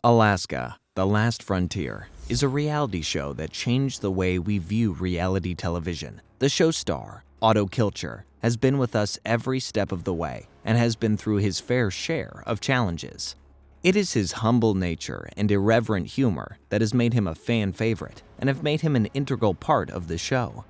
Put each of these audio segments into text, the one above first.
Alaska: The Last Frontier is a reality show that changed the way we view reality television. The show star, Otto Kilcher, has been with us every step of the way and has been through his fair share of challenges. It is his humble nature and irreverent humor that has made him a fan favorite and have made him an integral part of the show.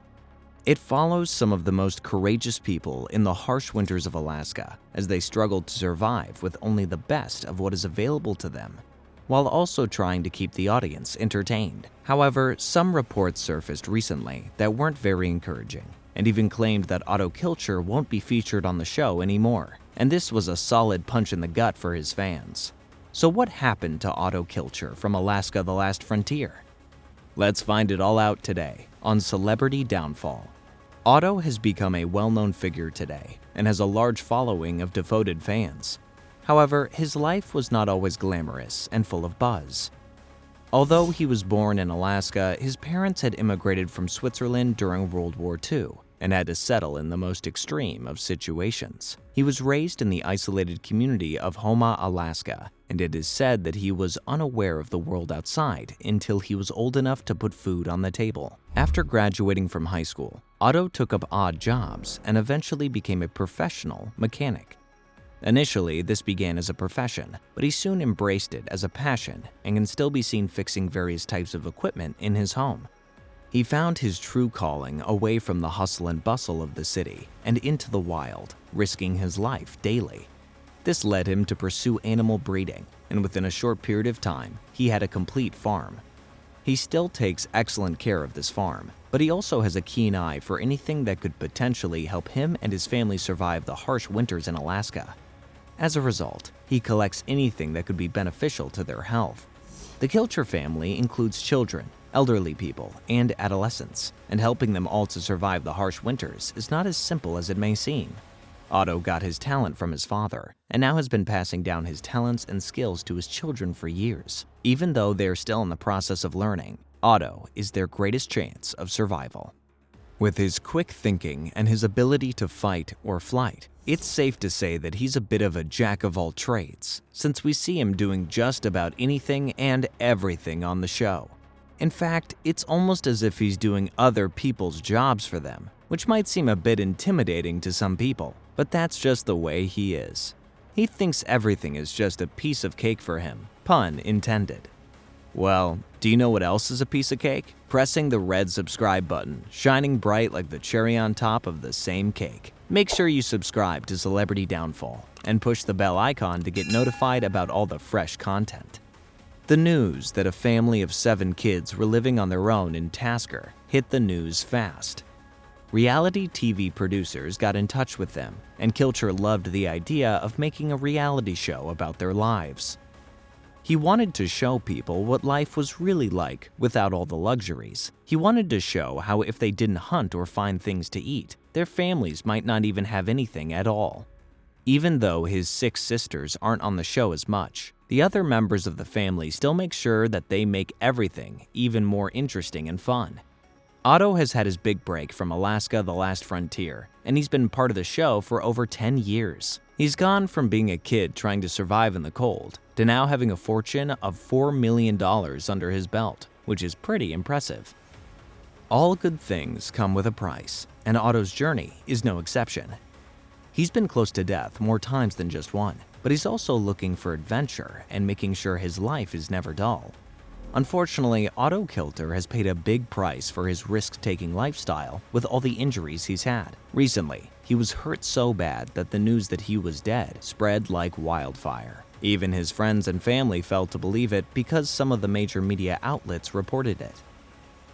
It follows some of the most courageous people in the harsh winters of Alaska as they struggle to survive with only the best of what is available to them, while also trying to keep the audience entertained. However, some reports surfaced recently that weren't very encouraging, and even claimed that Otto Kilcher won't be featured on the show anymore, and this was a solid punch in the gut for his fans. So what happened to Otto Kilcher from Alaska: The Last Frontier? Let's find it all out today on Celebrity Downfall. Otto has become a well-known figure today and has a large following of devoted fans. However, his life was not always glamorous and full of buzz. Although he was born in Alaska, his parents had immigrated from Switzerland during World War II and had to settle in the most extreme of situations. He was raised in the isolated community of Houma, Alaska, and it is said that he was unaware of the world outside until he was old enough to put food on the table. After graduating from high school, Otto took up odd jobs and eventually became a professional mechanic. Initially, this began as a profession, but he soon embraced it as a passion and can still be seen fixing various types of equipment in his home. He found his true calling away from the hustle and bustle of the city and into the wild, risking his life daily. This led him to pursue animal breeding, and within a short period of time, he had a complete farm. He still takes excellent care of this farm, but he also has a keen eye for anything that could potentially help him and his family survive the harsh winters in Alaska. As a result, he collects anything that could be beneficial to their health. The Kilcher family includes children, elderly people, and adolescents, and helping them all to survive the harsh winters is not as simple as it may seem. Otto got his talent from his father, and now has been passing down his talents and skills to his children for years. Even though they are still in the process of learning, Otto is their greatest chance of survival. With his quick thinking and his ability to fight or flight, it's safe to say that he's a bit of a jack of all trades, since we see him doing just about anything and everything on the show. In fact, it's almost as if he's doing other people's jobs for them, which might seem a bit intimidating to some people, but that's just the way he is. He thinks everything is just a piece of cake for him, pun intended. Well, do you know what else is a piece of cake? Pressing the red subscribe button, shining bright like the cherry on top of the same cake. Make sure you subscribe to Celebrity Downfall and push the bell icon to get notified about all the fresh content. The news that a family of 7 kids were living on their own in Tasker hit the news fast. Reality TV producers got in touch with them, and Kilcher loved the idea of making a reality show about their lives. He wanted to show people what life was really like without all the luxuries. He wanted to show how if they didn't hunt or find things to eat, their families might not even have anything at all. Even though his 6 sisters aren't on the show as much, the other members of the family still make sure that they make everything even more interesting and fun. Otto has had his big break from Alaska: The Last Frontier, and he's been part of the show for over 10 years. He's gone from being a kid trying to survive in the cold to now having a fortune of $4 million under his belt, which is pretty impressive. All good things come with a price, and Otto's journey is no exception. He's been close to death more times than just one, but he's also looking for adventure and making sure his life is never dull. Unfortunately, Otto Kilcher has paid a big price for his risk-taking lifestyle with all the injuries he's had. Recently, he was hurt so bad that the news that he was dead spread like wildfire. Even his friends and family failed to believe it because some of the major media outlets reported it.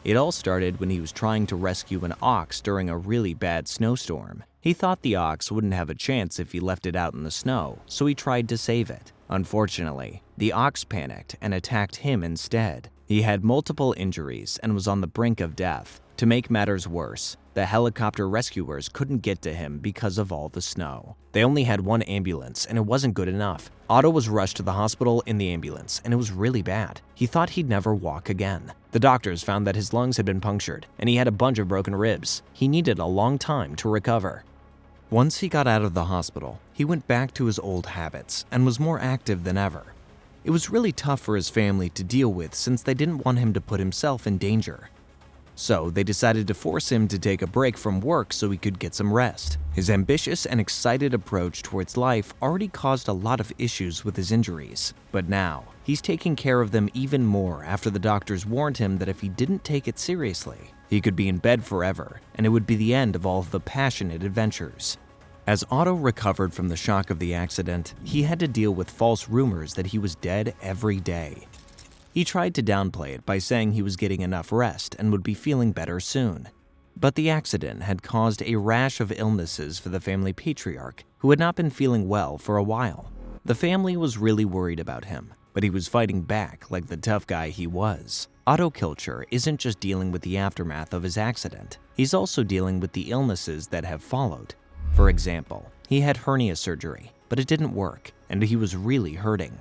It all started when he was trying to rescue an ox during a really bad snowstorm. He thought the ox wouldn't have a chance if he left it out in the snow, so he tried to save it. Unfortunately, the ox panicked and attacked him instead. He had multiple injuries and was on the brink of death. To make matters worse, the helicopter rescuers couldn't get to him because of all the snow. They only had one ambulance, and it wasn't good enough. Otto was rushed to the hospital in the ambulance, and it was really bad. He thought he'd never walk again. The doctors found that his lungs had been punctured, and he had a bunch of broken ribs. He needed a long time to recover. Once he got out of the hospital, he went back to his old habits and was more active than ever. It was really tough for his family to deal with since they didn't want him to put himself in danger. So they decided to force him to take a break from work so he could get some rest. His ambitious and excited approach towards life already caused a lot of issues with his injuries, but now he's taking care of them even more after the doctors warned him that if he didn't take it seriously, he could be in bed forever and it would be the end of all of the passionate adventures. As Otto recovered from the shock of the accident, he had to deal with false rumors that he was dead every day. He tried to downplay it by saying he was getting enough rest and would be feeling better soon. But the accident had caused a rash of illnesses for the family patriarch, who had not been feeling well for a while. The family was really worried about him, but he was fighting back like the tough guy he was. Otto Kilcher isn't just dealing with the aftermath of his accident, he's also dealing with the illnesses that have followed. For example, he had hernia surgery, but it didn't work, and he was really hurting.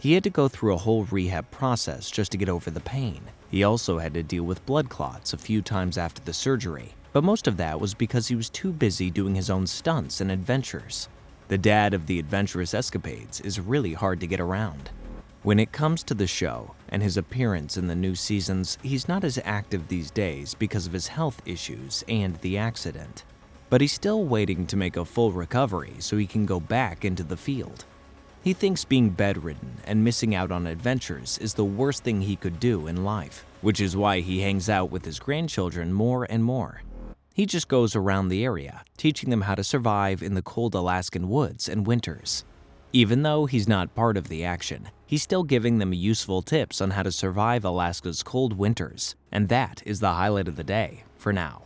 He had to go through a whole rehab process just to get over the pain. He also had to deal with blood clots a few times after the surgery, but most of that was because he was too busy doing his own stunts and adventures. The dad of the adventurous escapades is really hard to get around. When it comes to the show and his appearance in the new seasons, he's not as active these days because of his health issues and the accident. But he's still waiting to make a full recovery so he can go back into the field. He thinks being bedridden and missing out on adventures is the worst thing he could do in life, which is why he hangs out with his grandchildren more and more. He just goes around the area, teaching them how to survive in the cold Alaskan woods and winters. Even though he's not part of the action, he's still giving them useful tips on how to survive Alaska's cold winters, and that is the highlight of the day, for now.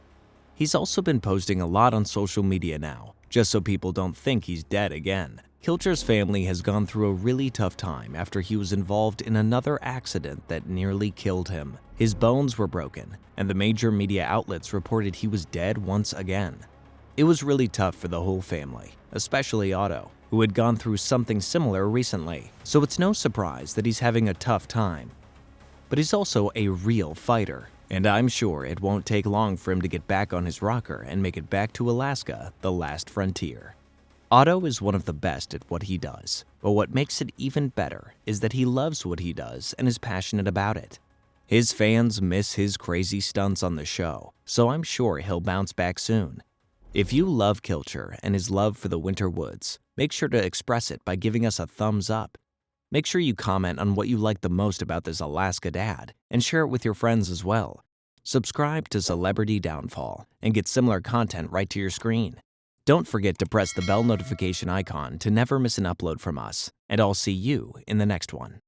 He's also been posting a lot on social media now, just so people don't think he's dead again. Kilcher's family has gone through a really tough time after he was involved in another accident that nearly killed him. His bones were broken, and the major media outlets reported he was dead once again. It was really tough for the whole family, especially Otto, who had gone through something similar recently, so it's no surprise that he's having a tough time. But he's also a real fighter, and I'm sure it won't take long for him to get back on his rocker and make it back to Alaska, the last frontier. Otto is one of the best at what he does, but what makes it even better is that he loves what he does and is passionate about it. His fans miss his crazy stunts on the show, so I'm sure he'll bounce back soon. If you love Kilcher and his love for the winter woods, make sure to express it by giving us a thumbs up. Make sure you comment on what you like the most about this Alaska dad and share it with your friends as well. Subscribe to Celebrity Downfall and get similar content right to your screen. Don't forget to press the bell notification icon to never miss an upload from us, and I'll see you in the next one.